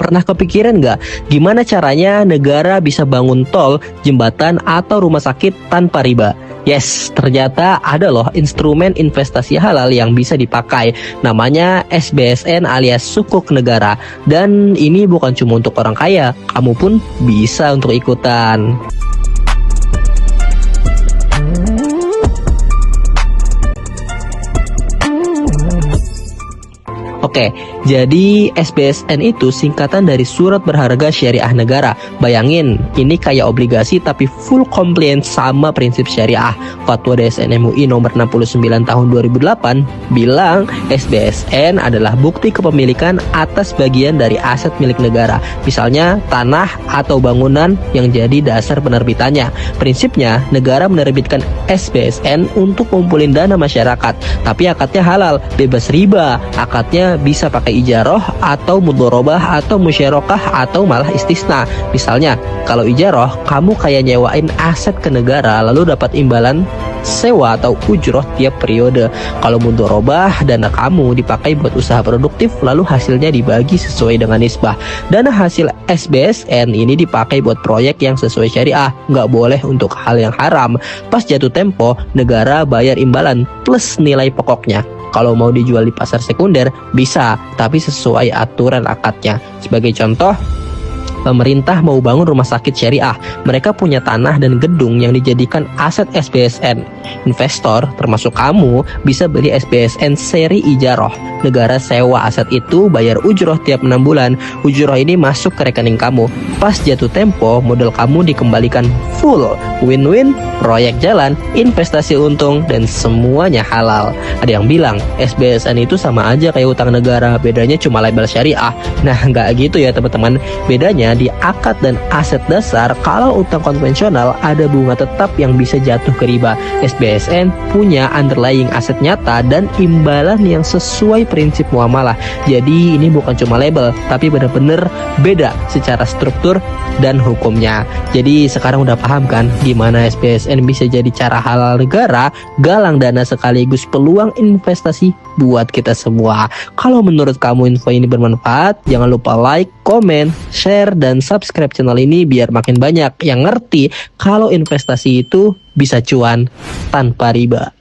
Pernah kepikiran nggak gimana caranya negara bisa bangun tol, jembatan, atau rumah sakit tanpa riba? Yes, ternyata ada loh instrumen investasi halal yang bisa dipakai. Namanya SBSN alias Sukuk Negara. Dan ini bukan cuma untuk orang kaya, kamu pun bisa untuk ikutan. Oke, jadi SBSN itu singkatan dari Surat Berharga Syariah Negara. Bayangin, ini kayak obligasi tapi full compliance sama prinsip syariah. Fatwa DSN MUI nomor 69 tahun 2008 bilang SBSN adalah bukti kepemilikan atas bagian dari aset milik negara. Misalnya tanah atau bangunan yang jadi dasar penerbitannya. Prinsipnya, negara menerbitkan SBSN untuk ngumpulin dana masyarakat. Tapi akadnya halal, bebas riba. Akadnya bisa pakai ijaroh atau mudorobah atau musyarakah atau malah istisna. Misalnya, kalau ijaroh, kamu kayak nyewain aset ke negara lalu dapat imbalan sewa atau ujroh tiap periode. Kalau mudorobah, dana kamu dipakai buat usaha produktif lalu hasilnya dibagi sesuai dengan nisbah. Dana hasil SBSN ini dipakai buat proyek yang sesuai syariah, nggak boleh untuk hal yang haram. Pas jatuh tempo, negara bayar imbalan plus nilai pokoknya. Kalau mau dijual di pasar sekunder, bisa, tapi sesuai aturan akadnya. Sebagai contoh, pemerintah mau bangun rumah sakit syariah. Mereka punya tanah dan gedung yang dijadikan aset SBSN. Investor, termasuk kamu, bisa beli SBSN seri ijaroh. Negara sewa aset itu, bayar ujroh tiap 6 bulan. Ujroh ini masuk ke rekening kamu. Pas jatuh tempo, modal kamu dikembalikan full. Win-win, proyek jalan, investasi untung, dan semuanya halal. Ada yang bilang, SBSN itu sama aja kayak utang negara, bedanya cuma label syariah. Nah, nggak gitu ya teman-teman. Bedanya di akad dan aset dasar. Kalau utang konvensional ada bunga tetap yang bisa jatuh ke riba. SBSN punya underlying aset nyata dan imbalan yang sesuai prinsip muamalah. Jadi ini bukan cuma label, tapi benar-benar beda secara struktur dan hukumnya. Jadi sekarang udah paham kan gimana SBSN bisa jadi cara halal negara, galang dana sekaligus peluang investasi buat kita semua. Kalau menurut kamu info ini bermanfaat, jangan lupa like, komen, share, dan subscribe channel ini biar makin banyak yang ngerti kalau investasi itu bisa cuan tanpa riba.